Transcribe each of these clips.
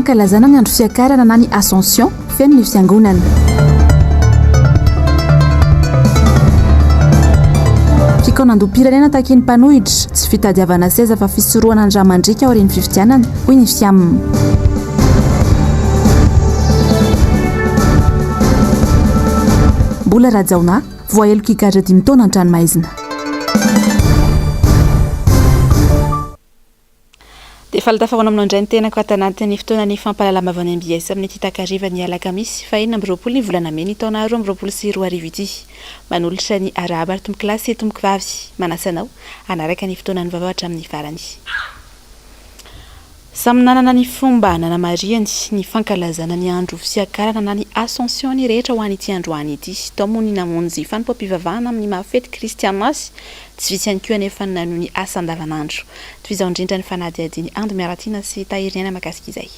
fankalazana ny andro fiakarana na ny ascension feno ny fiangonana. Fikonandoam-pirenena taky ny mpanohitra tsy fitadiavana seza fa fisorohana ny ramandrika ao ireny fifidianana hoy ny fiamina. Mbola rajaona voaheloko higadra 5 taona an-dranomaizina. Dia falitafahoana aminao indray ny tenako atanatiny fotoanany fampalalama avy any MBS amin'ny ity takariva ny alakamisy fa 4 ny volana May ny taona 2024 ity. Manolotra ny araba ary tomboky lahy sy tomboky vavy manasanao anaraka ny fotoanany vavahatra amin'ny farany. Samy nanana ny fomba nanamariany ny fankalazana ny andro fiakarana na ny ascension ny rehetra ho an'ity androany ity. Tao moa ny namonjy fanipaom-pivavahana amin'ny mahafety kristianosy tsy visy ihany koa anefa nanohy ny asa andavanandro. Toizao indrindra ny fanadihadiany Ando Miaratina sy Tahiriana makasika izay.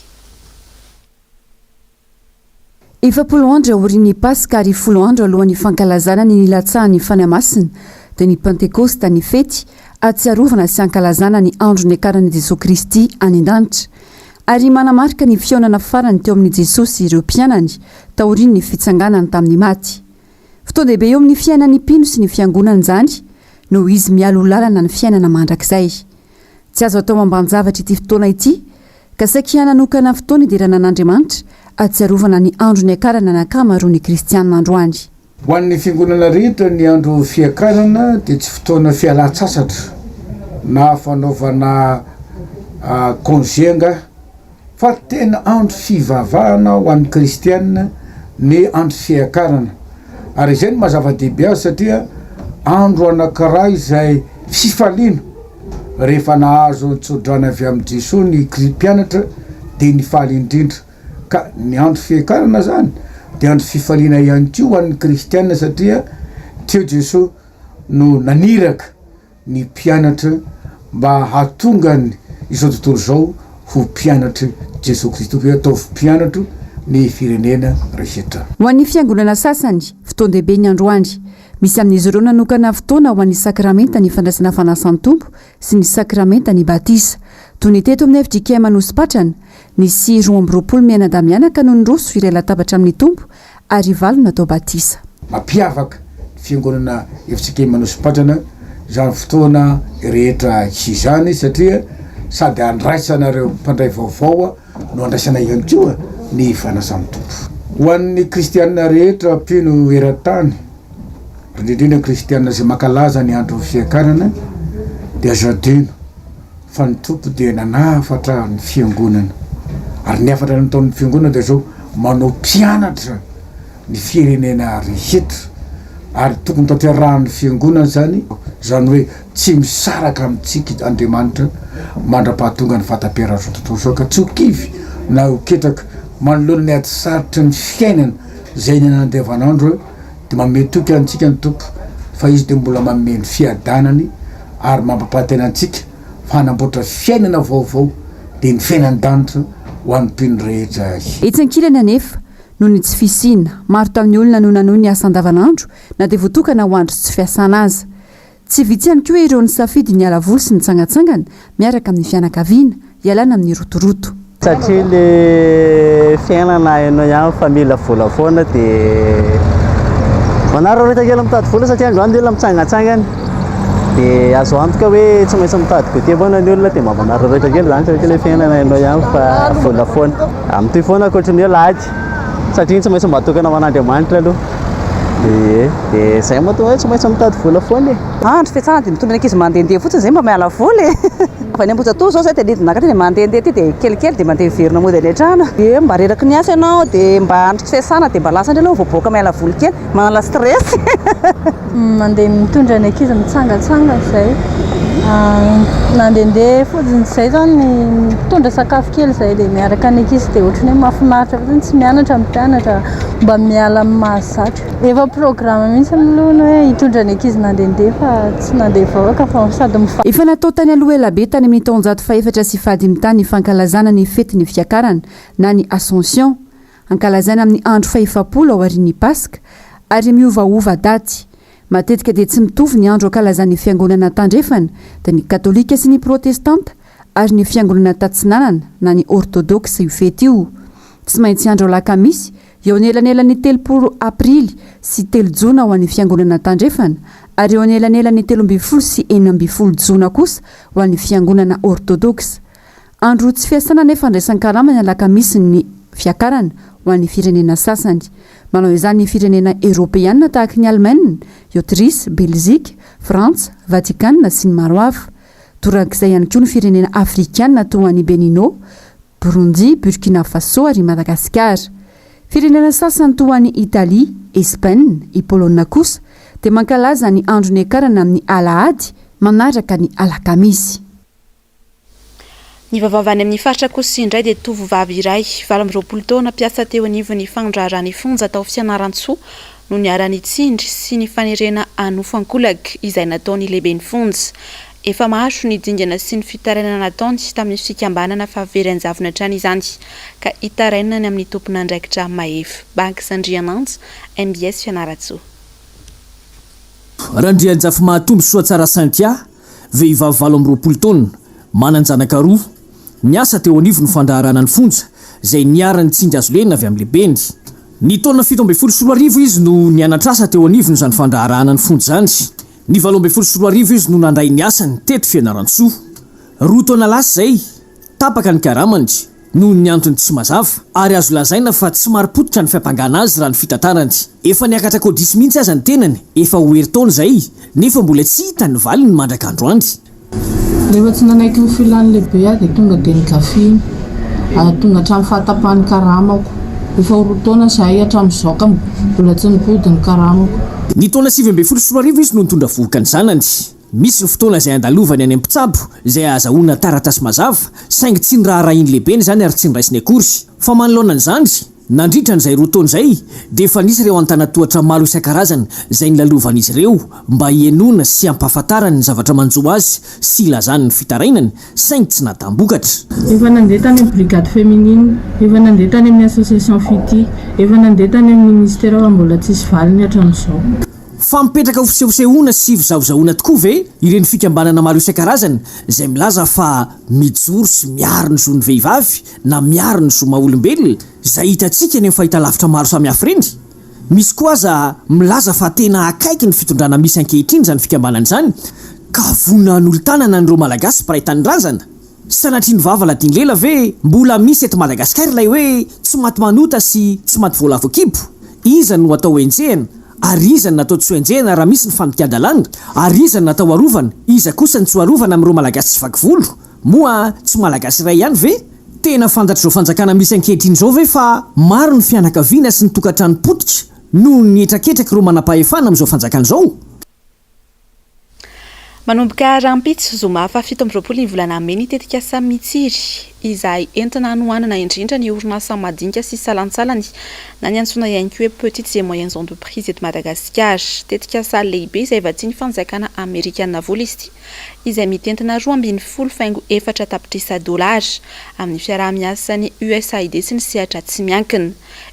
Efa 10 andro aorian'ny Paska ary 10 andro alohan'ny fankalazana ny nilatsahan'ny fanamasina dia ny Pentekosta ny fety atsiarovana sy ankalazana ny andro ny akaran'i Jesosy Kristy any an-danitra ary manamarika ny fionana farany teo amin'ny Jesosy ireo mpianany taoriany ny fitsanganany tamin'ny maty. Fotoan-dehibe eo amin'ny fiainan'ny mpino sy ny fiangonana izany no izy mialo lalana ny fiainana mandrakizay. Tsy azo atao ambanin-javatra ity fotoana ity ka saika hananokana fotoana idirana an'Andriamanitra atsiarovana ny andro ny akarana ny ankamaroan'ny kristianina androany. Ho an'ny fiangonana rehetra ny andro fiakarana dia tsy fotoana fialan-tsasatra na fanaovana konzenga fa tena andro fivavahana ho an'ny kristianina ny andro fiakarana. Ary izay no mazava-dehibe azy satria andro anankiray izay fifaliana rehefa nahazo tsodrana avy amin'ny Jesosy ny mpianatra dia ny faly indrindra. Ka ny andro fiakarana zany dia andro fifaliana ihany koa ho an'ny kristianina satria teo Jesosy no naniraka ny mpianatra mba hatongany izao tontolo izao ho mpianatra Jesosy Kristy hoe ataovy mpianatra ny firenena rehetra. Ho an'ny fiangonana sasany fotoan-dehibe ny androany misy amin'izy ireo nanokana fotoana ho an'ny sakramenta ny fandraisana fanasan'ny tompo sy ny sakramenta ny batisa. Toy ny teto amin'ny FJK Manosy-Patrana nisy 12 miana damianaka no nyroso iray latabatra amin'ny tompo ary 9 natao batisa. Mampiavaka fiangonana FJK Manosy-Patrana izany fotoana rehetra izany satria sady andraisanareo mpandray vaovao no andraisana ihany koa ny fanasan'ny tompo. Ho an'ny kristianina rehetra mpino eran-tany indrindra kristianina izay mankalaza ny andro fiakarana dia azo adino fa ny tompo dia nanafatra ny fiangonana ary ny afatra nataon'ny fiangonana dia zao manao mpianatra ny firenena rehetra ary tokony tanterahany fiangonana zany hoe tsy misaraka amintsika Andriamanitra mandra-pahatonga ny fahataperazao tontolo zao ka tsy ho kivy na ho ketraka manoloana ny ady sarotry ny fiainana izay ny anandevanandro dia mametoky antsika ny tompo fa izy dia mbola mameno fiadanany ary mampapahatena antsika fa hanamboatra fiainana vaovao dia ny fiainan-danitra ho an'ny mpino rehetra. Etsankilana nefa noho ny tsy fisina maro tamin'ny olona no nanohy ny asa andavanandro na dia voatokana ho andro tsy fiasana azy. Tsy vitsy ihany koa ireo ny safidy ny alavoly sy ny tsangatsangana miaraka amin'ny fianakaviana ialana amin'ny rotoroto. Satria le fiainana hainao ihany fa mila vola foana dia manara rehetra kely mitady vola satria androany ny olona mitsangatsangana dia azo antoka hoe tsy maintsy mitady gote foana ny olona dia mba manara rehetra kely zany satria le fiainana hainao ihany fa vola foana. Amin'ity foana ankoatran'ny hoe lady satria tsy maintsy mba tokana ho an'Andriamanitra aloha. Dia zay moa toa hoe tsy maintsy mitady vola foana. Andro fiatsana dia mitondra ny ankizy mandehandeha fotsiny zay mba miala voly. Fa ny Ambohijatovo zao zay dia lidina nakatry dia mandehandeha ty dia kelikely dia mandeha verina moa dia ny trano. Dia mba reraky ny asa ianao dia mba andro tsy fiasana dia mba lasa indray aloha voaboaka miala voly kely manala stress. Mandeha mitondra ny ankizy mitsangatsanga zay. Nandehandeha fotsiny zay zany mitondra sakafo kely zay dia miaraka ny ankizy dia ohatrany hoe mahafinaritra fotsiny tsy mianatra mpianatra mba miala amin'ny mahazatra. Efa programme mihitsy milohana hoe hitondra ny ankizy nandehandeha fa tsy nandeha vahoaka fa sady mifa. Efa natao tany aloha elabe tany amin'ny taona 4 sy 7 tany ny fankalazana ny fety ny fiakarana na ny ascension ankalazana amin'ny andro 10 ao aorian'ny Paska ary miovaova daty. Matetika dia tsy mitovy ny andro ankalazan'ny fiangonana tandrefana dia ny katolika sy ny protestanta ary ny fiangonana tatsinanana na ny orthodoxe io fety io tsy maintsy andro lakamisy eo anelanelan'ny 3 aprily sy 3 jona ho an'ny fiangonana tandrefana ary eo anelanelan'ny 12 sy 14 jona kosa ho an'ny fiangonana orthodoxe. Andro tsy fiasana nefa ndraisan-kalamana lakamisy ny fiakarana ho an'ny firenena sasany. Manao izany ny firenena Europeana tahaka ny Allemagne, Autriche, Belgique, France, Vatican sy ny maro hafa. Torak'izay ihany koa ny firenena afrikana toa an'i Benino, Burundi, Burkina Faso ary Madagasikara. Firenena sasany toa an'i Italia, Espagne, i Polona kosa dia mankalaza ny andro ny akarana amin'ny alahady manaraka ny alakamisy. Ny vavavany amin'ny faritra kosa indray dia tovovavy iray 20 taona piasa teo anivon'ny fanondrarany fonja tao fianaran-tsoa no niarany tsindry sy ny fanerena anofankolag izay nataony lehibe ny fonja. Efa maro ny dingana sy ny fitarainana nataony tamin'ny fikambanana fa veranjavona trany izany ka hitarainany amin'ny tompon'andraikitra Mahefy Bank Sandriananjo MBS Fianaratsoa. Randrianjafy mahatombo soa tsara Saintia vehivavy 20 taona mananjanaka roa niasa teo anivony fandaharana ny fonja izay niarany tsindry azo lena avy amin'ny lehibeny. Ny taona 17 izy no nianatrasa teo anivony izany fandaharana ny fonja zany. Ny 17 izy no nandray ny asany teto Fianaratsoa. 2 taona lasa zay tapaka ny karamany noho ny antony tsy mazava ary azo lazaina fa tsy maripotika ny fiampangana azy raha ny fitantarany. Efa niakatra kodisy mihitsy aza ny tenany, efa ho hery-taona zay nefa mbola tsy hita ny valiny mandraka androany. Rehefa tsy nanaiky ny filany lehibe aho dia tonga dia nikafiny tonga hatramin'ny fahatapahany karamako. Efa 2 taona zahay hatramin'izao ka mbola tsy nipody ny karamako. Ny taona 17 izy no nitondra vohoka ny zanany. Misy ny fotoana izay andalovany any Mpitsabo izay azahoana taratasy mazava saingy tsy niraharainy lehibeny zany ary tsy niraisiny akory. Fa manoloana an'izany nandritra n'izay 2 taona izay dia efa nisy ireo antanatohatra maro isan-karazany izay nilalovan'izy ireo mba hienoana sy hampahafantarany ny zavatra manjo azy sy ilazany ny fitarainany saingy tsy natambokatra. Efa nandeha tany amin'ny brigade féminine, efa nandeha tany amin'ny association Fiti, efa nandeha tany amin'ny ministère fa mbola tsisy valiny hatramin'izao. Fa mipetraka ho fisehosehoana sy fizahozahoana tokoa ve ireny fikambanana maro isan-karazany izay milaza fa mijoro sy miaro ny zon'ny vehivavy na miaro ny zo maha-olombelona izay hitantsika any amin'ny fahitalavitra maro samihafa ireny. Misy koa aza milaza fa tena akaiky ny fitondrana misy ankehitriny izany fikambanana izany ka vonan'olo tanana nyreo malagasy paraitany razana. Sanatriany vava ladiny lela ve mbola misy eto Madagasikara ilay hoe tsy maty manota sy tsy maty voalavo-kibo. Iza no atao enjehana ary iza natao tsy enjehana raha misy ny fandikan-dalàna ary iza natao arovana iza kosa ny tsy arovana amin'ireo malagasy tsy vaky volo moa tsy malagasy iray ihany ve. Tena fantatra izao fanjakana misy ankehitriny izao ve fa maro ny fianakaviana sy ny tokantrano potika noho ny etraketraka ireo manam-pahefana amin'izao fanjakana izao. Manomboka rampitso zoma fa 17 ny volana May nitetika sa Mitsiry izay entina hanohanana indrindra ny orinasa madinika sy salantsalany na ny antsoina ihany koa hoe petites et moyennes entreprises eto Madagasikara. Tetika sa lehibe izay vatsiany fanjakana Amerikana volisty izay mitentina 2.4 faingo 4 tapitrisa $, amin'ny fiaraha-miasan'ny USAID sy ny sehatra tsy miankina.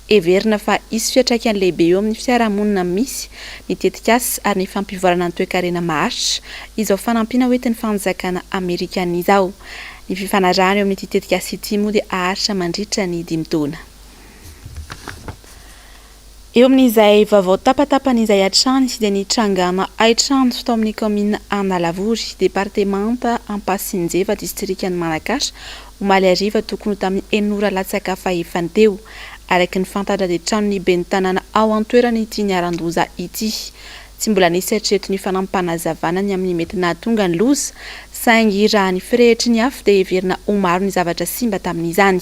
Everina fa isy fiatraikany lehibe eo amin'ny fiarahamonina misy ny tetikasy ary ny fampivoarana ny toe-karena maharitra izao fanampiana hoentin'ny fanjakana Amerikana izao. Ny fifanarahana eo amin'ity tetikasy ity moa dia aharitra mandritra ny 5 taona. Eo amin'izay vaovao tapatapan'izay hatrany dia ny trangana aitrano tao amin'ny commune Analavory, départementa Ampasinjeva, distrikan'ny Manakatra, omaly ariva tokony tamin'ny 9 latsaka fahefany teo. Araka ny fantatra dia trano ny ben'ny tanàna ao an-toerana ity niaran-doza ity. Tsy mbola nisy hatreto ny fanampanazavana ny amin'ny mety nahatonga ny loza saingy raha ny firehitry ny afo dia heverina ho maro ny zavatra simba tamin'izany.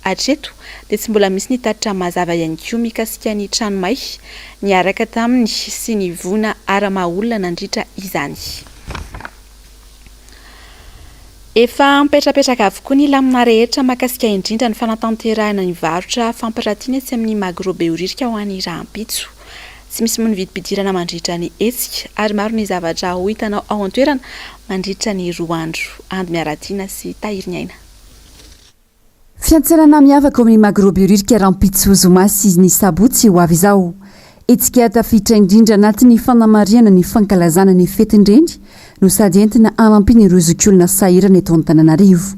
Hatreto dia tsy mbola misy ny tatitra mazava ihany koa mikasika ny trano may niaraka taminy sy ny vona ara-mahaolona nandritra izany. Efa mipetrapetraka avokoa ny lamina rehetra makasika indrindra ny fanatanterahana ny varotra fampirantiana sy amin'ny magrobeoririka ho an'ny rahampitso. Tsy misy moa ny vidim-pidirana mandritra ny hetsika ary maro ny zavatra ho hitanao ao an-toerana mandritra ny 2 andro. Andy Miaratiana sy Tahiriny Aina. Fiantsenana miavaka ao amin'ny magrobeoririka rahampitso zoma sy ny sabotsy ho avy izao. etsika tafitra indrindra anatin'ny fanamariana ny fankalazana ny fetindrendry no sady entina anampiny ireo zokiolona sahirana eto Antananarivo.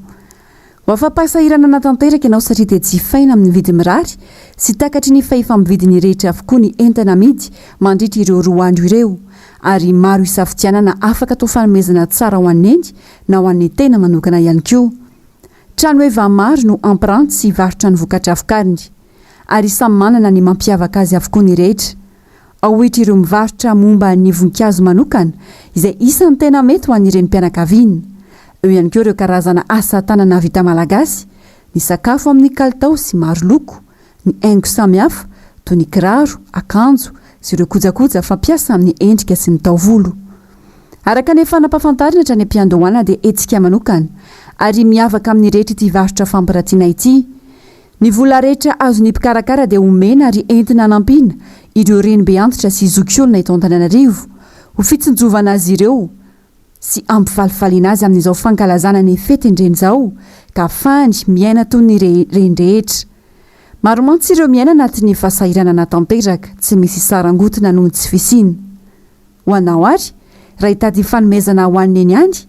Ho afa-pasahirana natanteraka ianao satria dia jifaina amin'ny vidy mirary sy takatry ny fahefa-mividiny rehetra avokoa ny entana amidy mandritra ireo roa andro ireo, ary maro isafidianana afaka atao fanomezana tsara ho an'ny endy na ho an'ny tena manokana ihany koa. Trano eva maro no ampranty sy varotra ny vokatra avokariny, ary samy manana ny mampiavaka azy avokoa ny rehetra. Ao ohatra ireo mivarotra momba ny voninkazo manokana izay isan'ny tena mety ho an'ireny mpianakaviana. Eo ihany koa ireo karazana asa tanana vita malagasy, ny sakafo amin'ny kalitao sy maro loko, ny haingo samihafa toy ny kiraro, akanjo sy ireo kojakoja fampiasa amin'ny endrika sy ny taovolo. Araka ny fanampahafantarina hatrany am-piandohana dia etsika manokana, ary miavaka amin'ny rehetra ity varotra fampiratiana ity. Ny vola rehetra azon'ny mpikarakara dia omena ary entina anampiana ireo renibe antitra sy zokiolona eto Antananarivo ho fitsinjovana azy ireo sy ampifalifaliana azy amin'izao fankalazana ny fetindreny izao ka afahany miaina toy ny renrehetra. Maromantsy ireo miaina anatin'ny fasahirana natanteraka tsy misy sarangotona noho ny tsy fisiana. Ho anao ary raha hitady fanomezana ho an'ny eny any,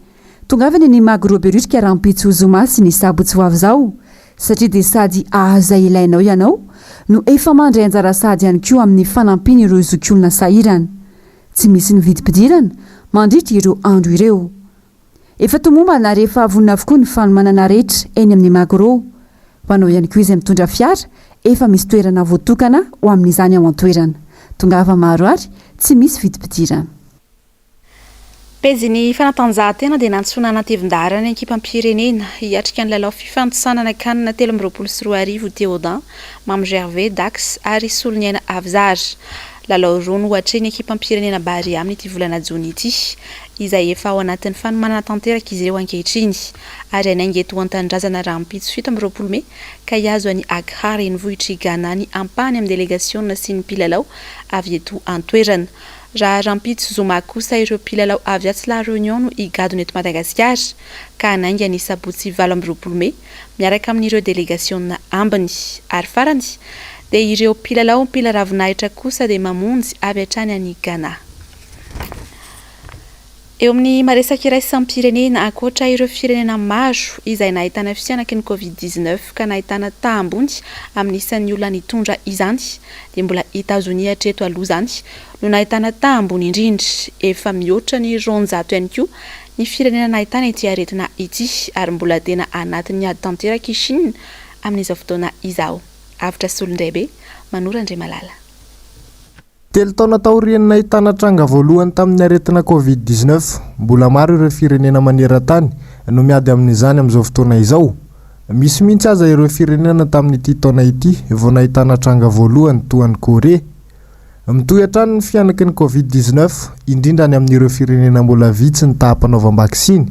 tongavany ny magroberotrika rahampitso zomasy ny sabotsy ho avy izao, satria dia sady ahaza ilainao ianao no efa mandray anjara sady ihany koa amin'ny fanampiana ireo zokiolona sahirana. Tsy misy ny vidim-pidirana mandritra ireo andro ireo. Efa tomomba na rehefa avonina avokoa ny fanomanana rehetra eny amin'ny magro. Ho anao ihany koa izay mitondra fiara, efa misy toerana voatokana ho amin'izany ao an-toerana. Tongava maro ary tsy misy vidim-pidirana. Pejy fanatanjahantena dia nantsoina natevin-darana ny ekipam-pirenena hiatrika ny lalao fifantosanana kanina 2024 Théodin, Mamy Gervais, Dax ary Soloniana Avzary. Lalao roa no hoatreny ekipam-pirenena Bary amin'ny ity volana Jona ity, izay efa ao anatin'ny fanomanana tanteraka izy ireo ankehitriny, ary anainga eto an-tanindrazana rahampitso 17 Mey ka hiazo any Accra renivohitry Ghana ny ampany amin'ny délégation sy ny mpilalao avy eto an-toerana. Raha rahampitso zoma kosa ireo mpilalao avy atsy la Réunion no higadona eto Madagasikara ka anainga ny sabotsy 20 Mey miaraka amin'ireo délégation ambiny, ary farany dia ireo mpilalao mpilaravinahitra kosa dia mamonjy avy hatrany any Ghana. Eo amin'ny maresaka iraisam-pirenena ankoatra ireo firenena maro izay nahitana fisianaky ny Covid-19 ka nahitana tahambony amin'ny isan'ny olona nitondra izany, dia mbola Etazonia hatreto aloha izany no nahitana tahambony indrindra, efa mihoatra ny 200 ihany koa ny firenena nahitana ity aretina ity, ary mbola tena anatin'ny ady tanteraka i Chine amin'izao fotoana izao. Avitra Solondraibe, Manora Andrimalala. Telo taona taorian'ny nahitana tranga voalohany tamin'ny aretina Covid-19, mbola maro ireo firenena maneran-tany no miady amin'izany amin'izao fotoana izao. Misy mihitsy aza ireo firenena tamin'ity taona ity vao nahitana tranga voalohany toa ny Korea. Mitohy hatrany ny fianaky ny Covid-19 indrindra ny amin'ireo firenena mbola vitsy ny taham-panaovam-baksiny.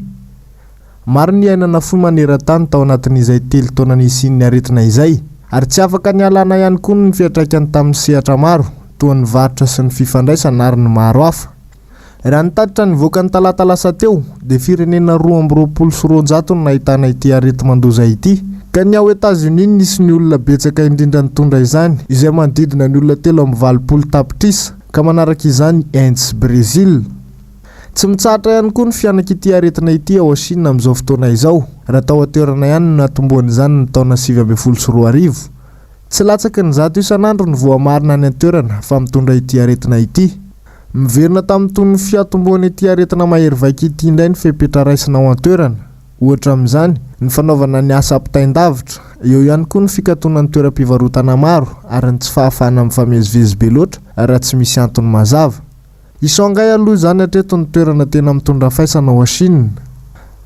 Maro ny ainana fo maneran-tany tao anatin'izay telo taona nisian'ny aretina izay, ary tsy afaka ny alana ihany koa ny fiatraikany tamin'ny sehatra maro toa ny varotra sy ny fifandraisana ary ny maro hafa. Raha nitatitra ny voaka ny talata lasa teo dia firenena 220 no nahitana ity arety mandoza ity, ka ny ao Etazonia nisy ny olona betsaka indrindra nitondra izany izay manodidina ny olona 320 tapitrisa, ka manaraka izany Inde sy Brésil. Tsy mitsahatra ihany koa ny fianaka ity aretina ity ao Chine amin'izao fotoana izao, raha tao atoerana ihany no natomboany izany ny taona 2012. Tsy latsaky ny 100 isan'andro ny voamarina any an-toerana fa mitondra ity aretina ity. Miverina tamin'ny toy ny fiatomboany ity aretina mahery vaika ity indray ny fepetra raisina ao an-toerana. Ohatra amin'izany ny fanaovana ny asa ampitain-davitra, eo ihany koa ny fikatona ny toeram-pivarotana maro ary ny tsy fahafahana mifamezivezy be loatra raha tsy misy antony mazava. Isongay aloha izany hatreto ny toerana tena mitondra faisana ao Chine.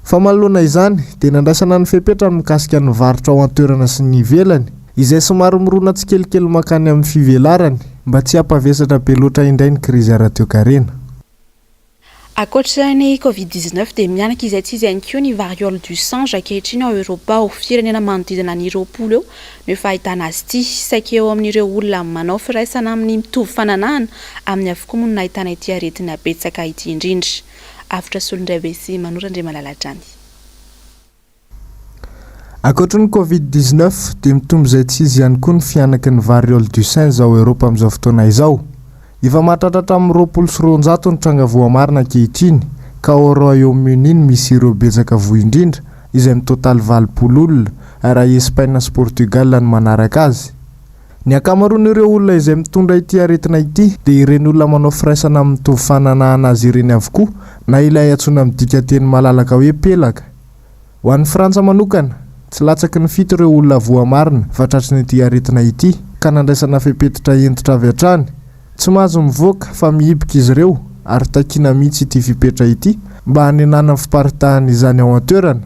Fa manoloana izany dia nandraisana ny fepetra ny mikasika ny varotra ao an-toerana sy ny ivelany, izay somary mirona tsy kelikely makany amin'ny fivelarany mba tsy hampavesatra be loatra indray ny krizy ara-toe-karena. Ankoatra ny Covid-19 dia mianaka izay tsy izy ihany koa ny variole du singe ankehitriny ao Eropa ao, firenena manodidina ny 20 eo no efa ahitana azy ity, saika eo amin'ireo olona manao firaisana amin'ny mitovy fananana amin'ny avokoa moa no nahitana ity aretina betsaka ity indrindra. Avitra Solondraibe sy Manora Andrimalala Trany. Ankoatra ny Covid-19 dia mitombo izay tsy izy ihany koa ny fianaky ny variole du singe ao Eropa amin'izao fotoana izao. efa mahatratratra amin'ny 20 ny tranga voamarina ankehitriny ka ao Royaume-Uni misy ireo betsaka voa indrindra izay mitotaly 20 olona raha Espagne sy Portugal no manaraka azy. Ny akamaroan'ireo olona izay mitondra ity aretina ity dia ireny olona manao firaisana amin'ny mitovy fananahana azy ireny avokoa na ilay antsoina midika teny malalaka hoe pelaka. Ho an'ny Frantsa manokana tsy latsaky ny fito ireo olona voamarina fa tratry ity aretina ity ka nandraisana fepetritra entitra avy hatrany. Tsy mahazo mivoaka fa mihibika izy ireo ary takiana mihitsy ity fipetra ity mba hanenana fiparitahan' izany ao an-toerana.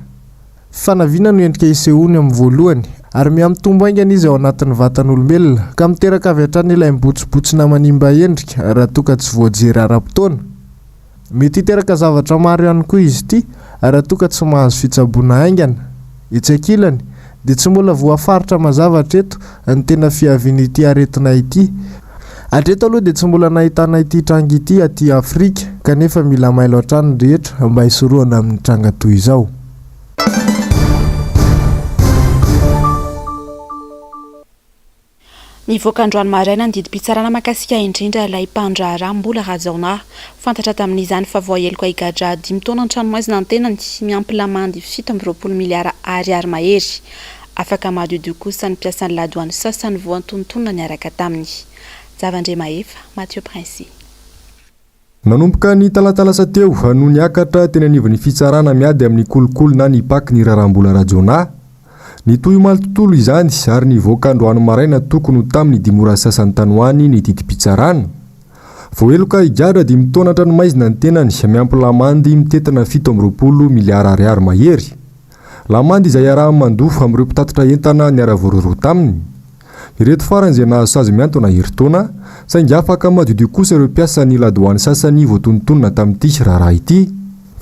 Fanaviana no endrika isehony amin'ny voalohany ary miamitombo aingana izy ao anatin'ny vatan'olombelona ka miteraka avy hatrany ilay mibotsibotsina manimba endrika raha toa ka tsy voajery ara-potoana. Mety hiteraka zavatra maro ihany koa izy ity raha toa ka tsy mahazo fitsaboana aingana. Etsy ankilany dia tsy mbola voafaritra mazavatra eto ny tena fiavian'ity aretina ity. Hatreto aloha dia tsy mbola nahitana ity tranga ity aty Afrika kanefa mila mailo hatrany rehetra mba hisoroana amin'ny tranga toy izao. Ny voakandroany maraina ny didim-pitsarana makasika indrindra ilay mpandraharaha mbola razaona fantatra tamin'izany fa voaheloko aigadra 5 taona ny tranomaizina ny tenany miampy lamandy 7.20 miliara ariary mahery afaka mahadodio kosa ny mpiasan'ny ladoany sasany voantontonona niaraka taminy. Zavandre Mahefa, Mathieu Princy. Nanomboka ny talatalasa teo no niakatra teny anivon'ny fitsarana miady amin'ny kolokolo na ny paky ny raharambola rajona. Ny toy omaly tontolo izany ary ny voakandroany maraina tokony tamin'ny 5 ora sasany tanoany ny didim-pitsarana. Voaheloka igadra 5 taona tranomaizina ny tenany miampy lamandy mitetana 7.20 miliara ariary mahery. Lamandy izay arahany mandofo amin'ireo mpitatitra entana niara-vororo taminy. Ireto farany izay nahazo azy miantona herintaona saingy afaka mahadodio kosa ireo mpiasa ny ladoany sasany voatontonona tamin'ity raharaha ity.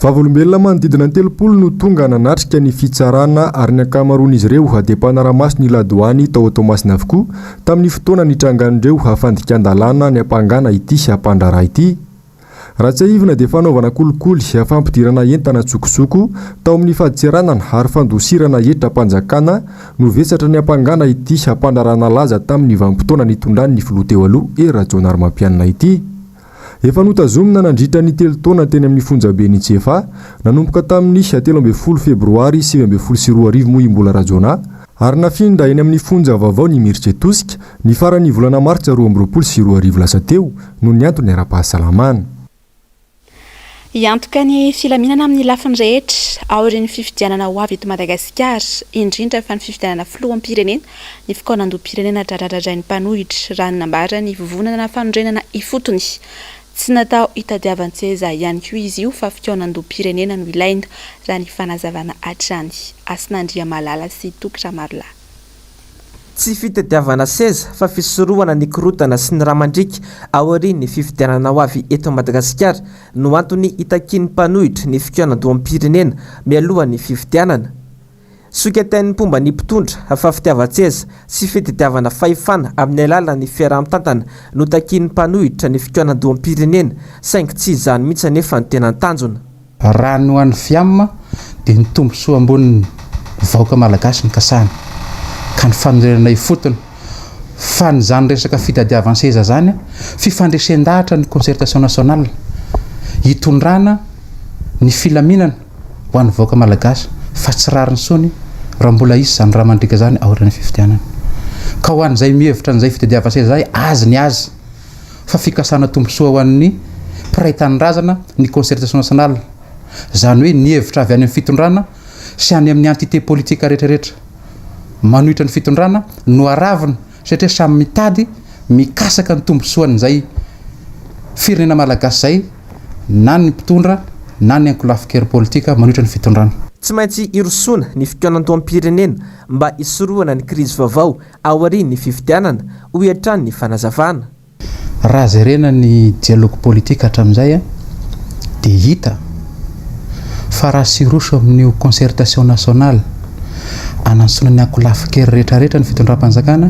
Vavolombelona manodidina 30 no tonga nanatrika ny fitsarana ary ny akamaroan'izy ireo adem-panaramaso ny ladoany tao Tomasina avokoa tamin'ny fotoana nitrangan'ireo hafandikan-dalàna ny ampangana ity sy ampandraraha ity. Raha tsy ahivina dia fanaovana kolikoly fampidirana entana tsokosoko tao amin'ny faditseranana ary fandosirana etra mpanjakana no vesatra ny ampangana ity sy ampandrarana laza tamin'ny vanim-potoana nitondrany ny filoha teo aloha Rajaona Armampianina ity. Efa notazomina nandritra ny 3 taona teny amin'ny fonjabe ny Tsefa nanomboka tamin'ny 13 febroary 2022 moa imbola Rajaona ary nafindra eny amin'ny fonja vaovao ny Mirchetosika ny farany volana Martsa 2022 lasa teo no ny antony ara-pahasalamana. Iantoka ny filaminana amin'ny lafiny rehetra ao ireny fifidianana ho avy eto Madagasikara indrindra fa ny fifidianana filoham-pirenena ny fikaonandoam-pirenena dradradradrain'ny mpanohitra raha nambara ny vovonana fanondrenana ifotony tsy natao hitadiavan-tseza ihany koa izy io fa fikaonandoam-pirenena no ilaina raha ny fanazavana hatrany. Asinandria Malala sy Tokra Marla. Tsy fitadiavana seza fa fisorohana ny korotana sy ny ramandrika aorian'ny ny fifidianana ho avy eto Madagasikara no antony hitakian'ny mpanohitra ny fikaonandoam-pirenena mialohan'ny fifidianana. Sokatain'ny mpomba ny mpitondra fa fitiavan-tseza sy fitadiavana fahefana amin'ny alalan'ny fiaraha-mitantana no takian'ny mpanohitra ny fikaonandoam-pirenena saingy tsy izany mihitsy anefa ny tena tanjona. Raha ny ho an'ny fiamma dia ny tombosoa ambony vahoaka malagasy ny kasana ka ny fanondrenana ifotony fa ny zany resaka fitadiavan-seza zany fifandresen-dahatra ny concertation nationale hitondrana ny filaminana ho an'ny vahoaka malagasy fa tsy rariny sony raha mbola isy zany raha mandrika zany aorian'ny fifidianana ka ho an'izay mihevitra n'izay fitadiavan-seza zay azy ny azy fa fikasana tombosoa ho an'ny piraitan'ny razana ny concertation nationale zany hoe ny hevitra avy any amin'ny fitondrana sy any amin'ny entité politika rehetrarehetra manohitra ny fitondrana no aravina satria samy mitady mikasaka ny tombosoan'izay firenena malagasy zay na ny mpitondra na ny ankolafikero politika manohitra ny fitondrana. Tsy maintsy irosoana ny fikaonandoam-pirenena mba isorohana ny krizy vaovao aorian'ny ny fifidianana ho hiatrany ny fanazavana. Raha jerena ny dialogue politika hatramin'izay dia hita fa raha siroso amin'ny concertation nationale anansona ny ankolafikero rehetrarehetra ny fitondram-panjakana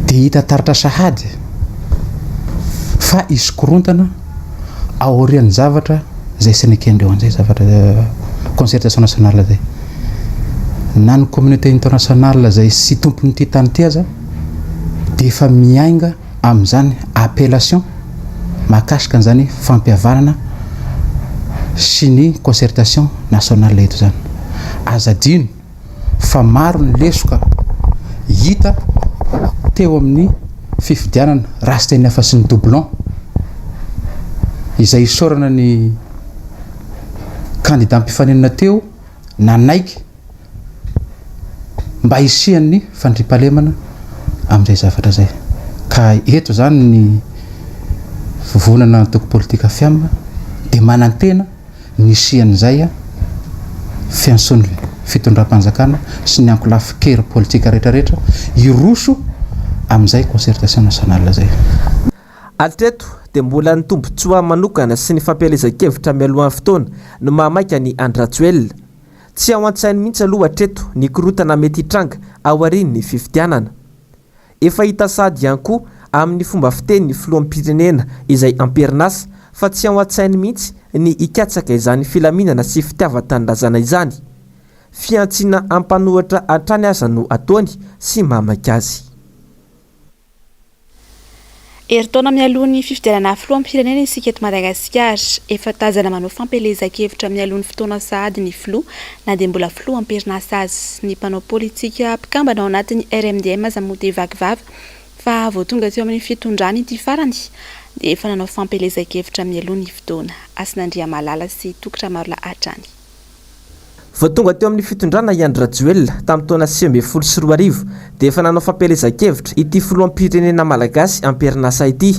dia hita taratra sahady fa isy korontana aorian'ny zavatra zay senekendreo an'izay zavatra concertation nationale zay na ny communauté internationale zay sy tompon'ity tany ty aza dia efa miainga amin'izany appellation mahakasika an'izany fampihavanana sy ny concertation nationale eto zany azadino fa maro ny lesoka hita teo amin'ny fifidianana rasteny hafa sy ny doublon izay isorana ny candidat mpifanenana teo nanaiky mba hisian'ny fandriampahalemana amin'izay zavatra zay ka eto zany ny vovonana toko politika fiamma dia manantena ny isian'izay fiantsony fitondram-panjakana sy ny ankolafikery politika rehetrarehetra iroso amin'izay concertation nationale zay. Atreto dia mbola ny tombontsoa manokana sy ny fampielezan-kevitra mialohan'ny fotoana no mahamaika ny Andrajoelina. Tsy ao an-tsainy mihitsy aloha hatreto ny korotana mety hitranga ao aorian'ny fifidianana. Efa hita sady ihany koa amin'ny fomba fitenin'ny filoham-pirenena izay amperinasa fa tsy ao an-tsainy mihitsy ny hikatsaka izany filaminana sy fitiavan-tanindrazana izany. Fiantsiana ampanohatra hatrany aza no ataony sy mahamaika azy. Eritaona mialohan'ny fifidianana filoham-pirenena isika eto Madagasikara, efa tazana manao fampelezan-kevitra mialohan'ny fotoana sahady ny filoha na dia mbola filoham-perinasa azy. Ny mpanao politika mpikambana ao anatin'ny RMDM aza moa dia vakivava fa vao tonga teo amin'ny fitondrana ity farany dia efa nanao fampelezan-kevitra mialohan'ny fotoana. Asin'Andriamalala sy Tokotry Marola Hatrany. Vao tonga teo amin'ny fitondrana i Andrajoelina tamin'ny taona 2024 dia efa nanao fampelezan-kevitra ity filoham-pirenena malagasy amperinasa ity.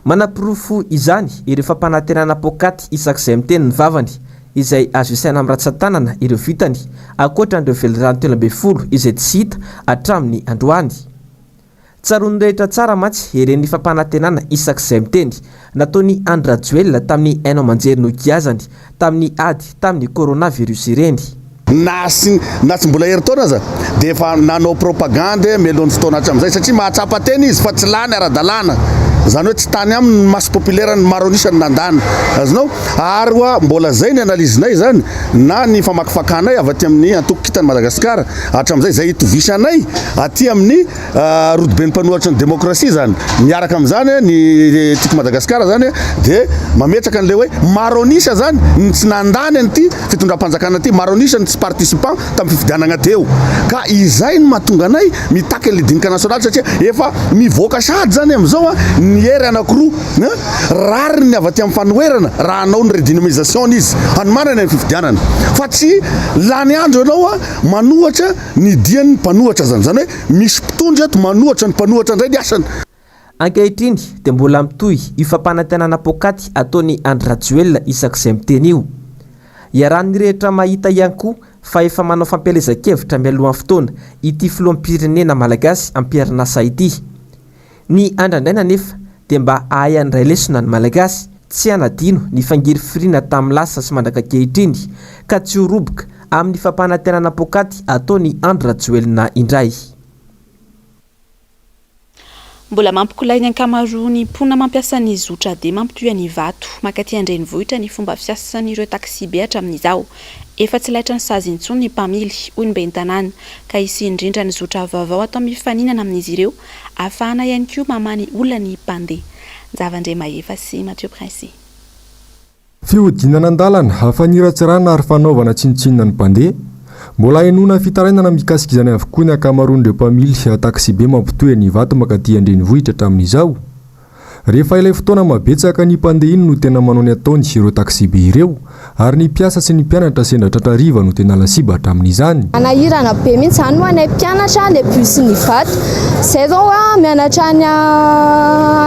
Manapirofo izany ireo fampanantenana pokaty isak'izay miteny ny vavany izay azo isaina amin'ny ratsan-tanana ireo vitany ankoatra an'ireo velirano 12 izay tsy hita hatramin'ny androany. Tsaron'ny rehetra tsara mantsy ireny fampanantenana isak'izay miteny nataony Andrajoelina tamin'ny hainao manjery nokiazany tamin'ny ady tamin'ny coronavirus ireny. Na tsy mbola heritaona za dia efa nanao propagande mialohan'ny fotoana hatramin'izay satria mahatsapa teny izy fa tsy lany ara-dalàna. Zany hoe tsy tany amin'ny masse populaire ny maro anisany nandany azonao ary oa mbola zay ny analizinay zany na ny famakifakanay avy aty amin'ny antoko-kitany Madagasikara hatramin'izay zay itovisanay aty amin'ny rodoben'ny mpanohatra ny demokrasia zany miaraka amin'izany ny tiko Madagasikara zany dia mametraka an'ilay hoe maro anisa zany ny tsy nandany an'ity fitondram-panjakana ty maro anisa ny tsy participant tamin'ny fifidianana teo ka izay ny mahatonga anay mitaky an'ilay dinika nasionaly satria efa mivoaka sady zany amin'izao ny hery anankiroa rariny ny avy aty amin'ny fanoherana raha anao ny redynamisation izy hanomanana ny fifidianana fa tsy lany andro ianao manohatra ny dian'ny mpanohatra zany hoe misy mpitondry eto manohatra ny mpanohatra indray ny asany. Ankehitriny dia mbola mitohy io fampanantenana pokaty ataony Andrajoelina isak'izay miteny io. Iarahan'ny rehetra mahita ihany koa fa efa manao fampelezan-kevitra mialohan'ny fotoana ity filoham-pirenena malagasy amperinasa ity. Ny andrandraina nefa dia mba ahay andray lesona ny malagasy tsy anadino ny fangiry firina tamin'ny lasa sy mandrakakehhitriny ka tsy ho roboka amin'ny fampanantenana pokaty ataony Andrajoelina indray. Mbola mampikolay ny ankamaroa ny mpona mampiasa ny zotra dia mampitohy ny vato makaty andrenivohitra ny fomba fiasan'ireo taxi be hatramin'izao. Efa tsy laitra ny sazy intsony ny mpamily hoy ny bentanàna ka hisy indrindra ny zotra vaovao atao mifaninana amin'izy ireo ahafahana ihany koa mamany olona ny mpandeha. Zavandray Mahefa sy Mathieu Prince. Fihodinana an-dalana hafaniratsirana ary fanaovana tsinotsinona ny mpandeha mbola hainona fitarainana mikasika izany avokoa ny ankamaroan'ireo mpamily taxi be mampitohy ny vato makaty andrenivohitra hatramin'izao. Rehefa ilay fotoana mabetsaka ny mpandeha iny no tena manao ny ataony ireo taxi be ireo ary ny mpiasa sy ny mpianatra sendra tratrariva no tena lasiba hatramin'izany. Anahirana be mihitsy zany ho anay mpianatra le bus ny vato. Zay zao mianatra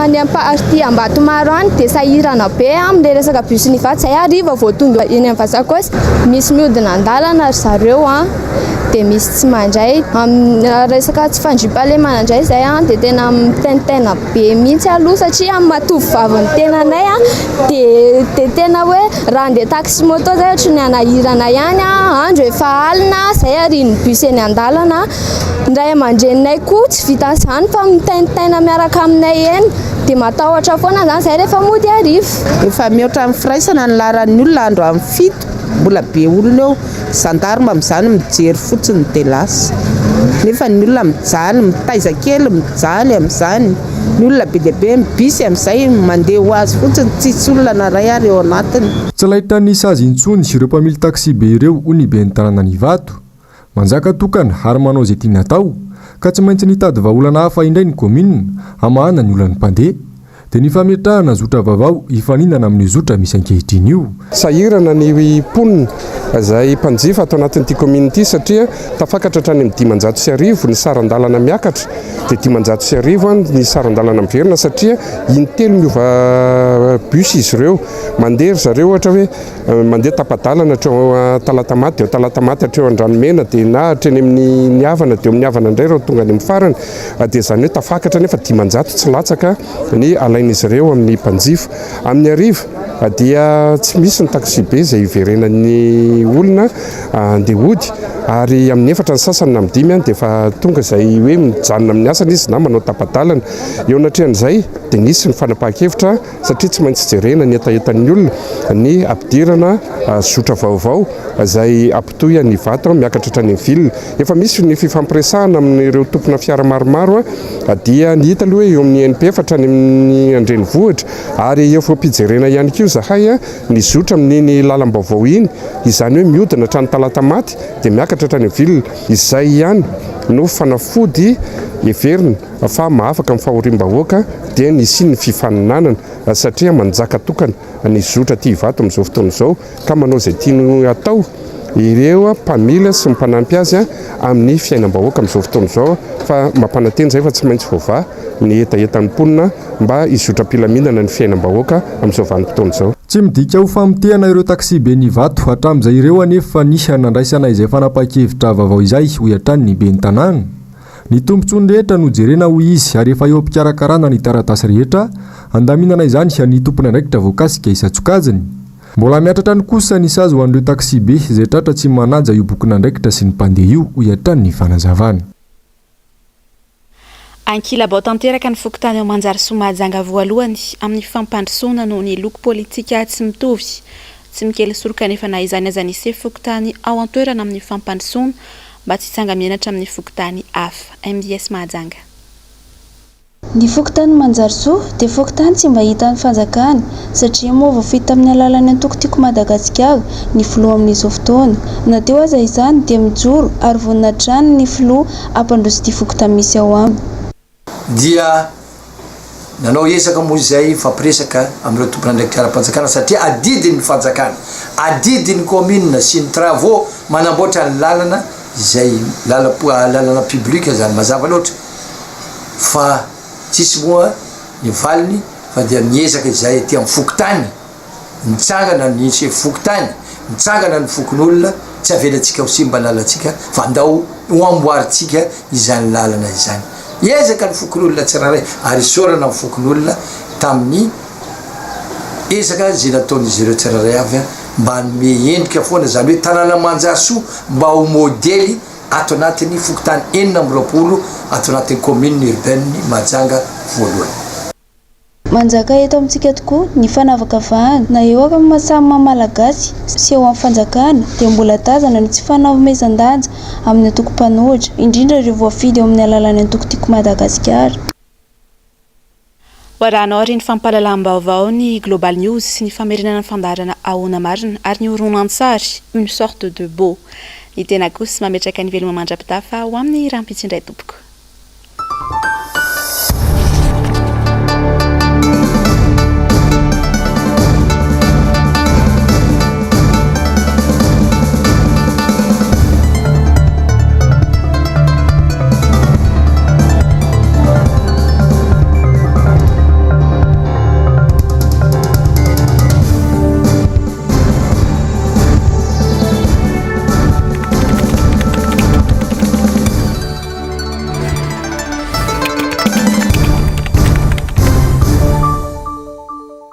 any party Ambatomaro any dia sahirana be amin'ilay resaka bus ny vato zay hariva vao tonga eny amin'ny Vasakosi misy mihodina an-dalana ry zareo dia misy tsy mandray amin'ny resaka tsy fandriampahalemana indray zay dia tena mitenitena be mihitsy aloha satria amin'ny matovy ny tenanay dia tena hoe raha andeha taxi moto zay ohatry ny anahirana ihany andro efa alina zay ariny bus eny an-dalana ndray aman-dreninay koa tsy vita izany fa mitenitena miaraka aminay eny dia matahotra foana zany zay rehefa mody arivo. Efa mihoatra amin'ny firaisana ny laran'ny olona andro amin'ny fito mbola be olona eo sandarma amin'izany mijery fotsiny dia lasa. nefa ny olona mijaly mitaiza kely mijaly amin'izany ny olona be deaibe mibisy amin'izay mandeha ho azy fotsiny tsisy olona naray ary eo anatiny. Tsy lahitany sazy intsony ireo mpamily taxi be ireo ho ny ben'ny tanàna ny Ivato manjaka tokana ary manao izay tiany atao ka tsy maintsy nitady vahaolana hafa indray ny commune hamahana ny olana mpandeha dia ny fametrahana zotra vaovao hifaninana amin'ny zotra misy ankehitriny io. Sahirana ny mponina izay mpanjifa atao anatin'ity commune ity satria tafakatra hatrany amin'ny 500,000 ny saran-dalana miakatra dia 500,000 ny saran-dalana miverina satria intelo miova bus izy ireo mandeha zareo ohatra hoe mandeha tapadalana hatreo Talatamaty dia Talatamaty hatreo Andranomena dia na hatreny amin'ny Havana dia amin'ny Havana indray raha tonga any amin'ny farany dia izany hoe tafakatra nefa 500 tsy latsaka ny alain'izy ireo amin'ny mpanjifa. Amin'ny hariva dia tsy misy ny taxi be izay iverenan'ny olona andeha hody ary amin'ny efatra ny sasany na amin'ny 5 dia efa tonga izay hoe mijanona amin'ny asany izy na manao tapadalana. Eo anatrehan'izay dia nisy ny fanapahan-kevitra satria tsy maintsy jerena ny etaentan'ny olona ny ampidirana zotra vaovao izay ampitohy any Ivato miakatra hatrany amin'ny ville. Efa misy ny fifampiresahana amin'ireo tompona fiara maromaro dia ny hita aloha eo amin'ny NPF hatrany amin'ny Andrenivohitra ary eo fampijerena ihany koa zahay ny zotra amin'ny lalam-baovao iny izany hoe mihodina hatrany Talatamaty dia miakatra hatrany amin'ny ville. Izay ihany no fanafody heverina fa mahafaka amin'ny fahoriam-bahoaka dia nisy ny fifaninanana satria manjaka tokana ny zotra ty Ivato amin'izao fotoana izao ka manao izay tiany atao ireo mpamily sy mmpanampy azy amin'ny fiainam-bahoaka amin'izao fotoana izao fa mampananteny izay fa tsy maintsy voava ny etaentan'ny mponina mba hizotram-pilaminana ny fiainam-bahoaka amin'izao vanim-potoana izao. Tsy midika ho famotehana ireo taxi be ny Ivato hatramin'izay ireo anefa nisy nandraisana izay fanapahan-kevitra vaovao izay ho hatrany ny ben'ny tanàna. Ny tompontsony rehetra no jerena ho izy ary efa eo am-pikarakarana ny taratasy rehetra andaminana izany ny tompony andraikitra voakasika isan-tsokajiny. Mbola miatratra ny kosa ny sazy ho an'ireo taxi be izay tratra tsy manaja io boky andraikitra sy ny mpandeha io ho hatrany ny fanazavana. Ankilabao tanteraka ny fokotany ao Manjarisoa Mahajanga voalohany amin'ny fampandrosoana noho ny loko politika tsy mitovy. Tsy mikely soroka nefa na izany aza nisy fokotany ao an-toerana amin'ny fampandrosoana mba tsy hitsanga mianatra amin'ny fokotany hafa. MBS Mahajanga. Ny fokotany Manjarisoa dia fokotany tsy mba hita ny fanjakany satria moa voafita amin'ny alalan'ny antoko-tiako Madagasikara ny filoha amin'izao fotoana. Na teo aza izany dia mijoro ary vonina trano ny filoha hampandroso ity fokotany misy ao aminy. Dia nanao esaka moa izay fampiresaka amin'ireo tompona andraikitra ara-panjakana satria adidiny ny fanjakana, adidiny commune sy ny travaux manamboatra ny lalana izay lalana publique zany mazava loatra fa tsisy moa ny valiny fa dia miezaka izay ty amin'ny fokotany mitsangana ny fokotany mitsangana ny fokon'olona tsy avelantsika ho simba lalatsika fa andao ho amboaritsika izany lalana izany. Ezaka ny fokon'olona tsiraray ary sorana ny fokon'olona tamin'ny ezaka zay nataon'izy ireo tsiraray avy mba hanome endrika foana zany hoe tanàna Manjarisoa mba ho modely ato anatin'ny fokotany 420 ato anatin'ny commune urbaine Mahajanga voalohany. Manjaka eto amintsika tokoa ny fanavakavahana na eo amin'ny mahasamy malagasy sy eo amin'ny fanjakana dia mbola tazana ny tsy fanavomezan-danja amin'ny antoko-panoatra indrindra ireo voafidy eo amin'ny alalan'ny antoko-tiako Madagasikara. Warana ny fampahalalam-baovao ny Global News sy ny famerenana fandarana ahoana marina ary ny horonan-tsary une sorte de beau. Ny tena kosa mametraka ny veloma mandrapitafa ho amin'ny rampitsindray tompoko.